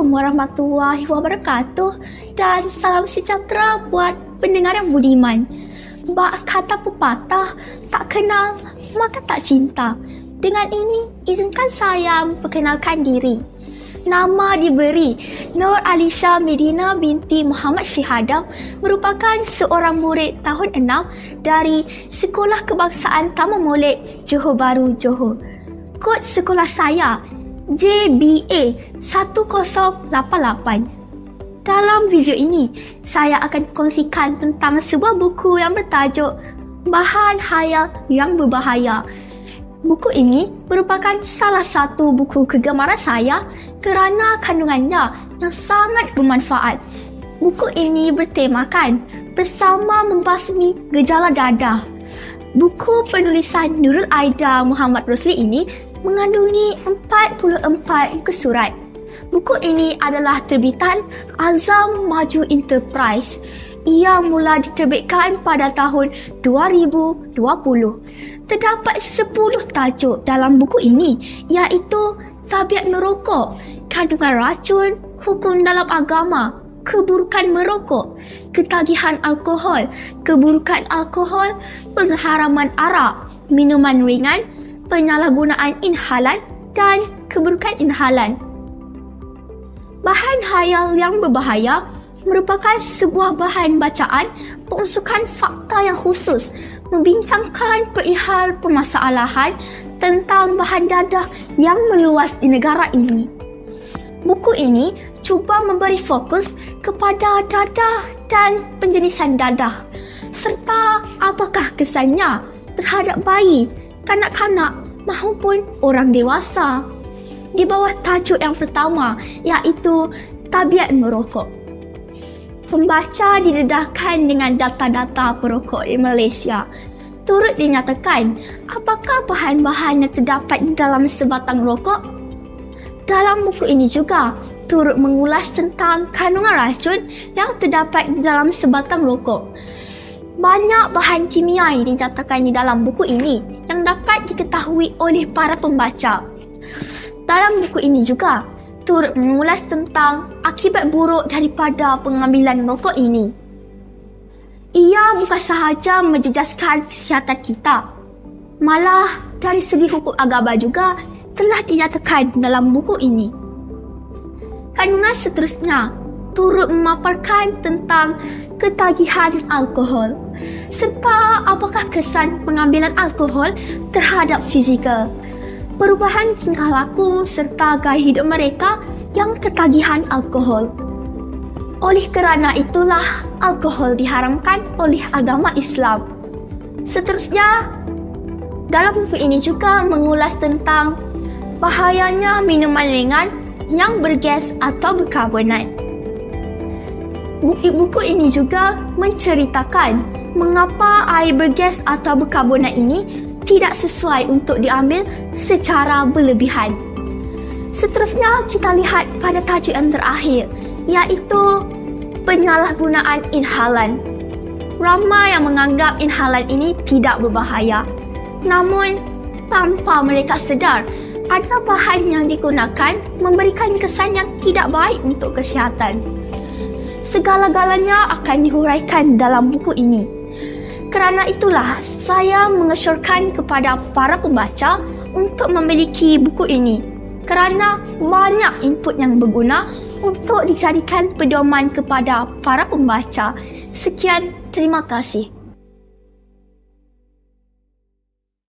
Assalamualaikum warahmatullahi wabarakatuh dan salam sejahtera buat pendengar yang budiman. Bak kata pepatah, tak kenal maka tak cinta. Dengan ini, izinkan saya memperkenalkan diri. Nama diberi Nur Alisha Medina binti Muhammad Syihadam, merupakan seorang murid tahun 6 dari Sekolah Kebangsaan Taman Molek, Johor Bahru, Johor. Kod sekolah saya JBA 1088. Dalam video ini, saya akan kongsikan tentang sebuah buku yang bertajuk Bahan Khayal yang Berbahaya. Buku ini merupakan salah satu buku kegemaran saya kerana kandungannya yang sangat bermanfaat. Buku ini bertemakan bersama membasmi gejala dadah. Buku penulisan Nurul Aida Muhammad Rosli ini mengandungi 44 muka surat. Buku ini adalah terbitan Azam Maju Enterprise. Ia mula diterbitkan pada tahun 2020. Terdapat 10 tajuk dalam buku ini, iaitu tabiat merokok, kandungan racun, hukum dalam agama, keburukan merokok, ketagihan alkohol, keburukan alkohol, pengharaman arak, minuman ringan, penyalahgunaan inhalan dan keburukan inhalan. Bahan khayal yang berbahaya merupakan sebuah bahan bacaan pengusukan fakta yang khusus, membincangkan perihal permasalahan tentang bahan dadah yang meluas di negara ini. Buku ini cuba memberi fokus kepada dadah dan penjenisan dadah, serta apakah kesannya terhadap bayi, kanak-kanak maupun orang dewasa. Di bawah tajuk yang pertama, iaitu tabiat merokok. Pembaca didedahkan dengan data-data perokok di Malaysia. Turut dinyatakan apakah bahan-bahan yang terdapat dalam sebatang rokok. Dalam buku ini juga turut mengulas tentang kandungan racun yang terdapat dalam sebatang rokok. Banyak bahan kimia yang dinyatakan di dalam buku ini yang dapat diketahui oleh para pembaca. Dalam buku ini juga turut mengulas tentang akibat buruk daripada pengambilan rokok ini. Ia bukan sahaja menjejaskan kesihatan kita, malah dari segi hukum agama juga telah dinyatakan dalam buku ini. Kandungan seterusnya turut memaparkan tentang ketagihan alkohol, serta apakah kesan pengambilan alkohol terhadap fizikal, perubahan tingkah laku serta gaya hidup mereka yang ketagihan alkohol. Oleh kerana itulah alkohol diharamkan oleh agama Islam. Seterusnya, dalam buku ini juga mengulas tentang bahayanya minuman ringan yang bergas atau berkarbonat. Buku ini juga menceritakan mengapa air bergas atau berkarbonat ini tidak sesuai untuk diambil secara berlebihan. Seterusnya kita lihat pada tajuk yang terakhir, iaitu penyalahgunaan inhalan. Ramai yang menganggap inhalan ini tidak berbahaya. Namun, tanpa mereka sedar, ada bahan yang digunakan memberikan kesan yang tidak baik untuk kesihatan. Segala-galanya akan dihuraikan dalam buku ini. Kerana itulah, saya mengesyorkan kepada para pembaca untuk memiliki buku ini kerana banyak input yang berguna untuk dijadikan pedoman kepada para pembaca. Sekian, terima kasih.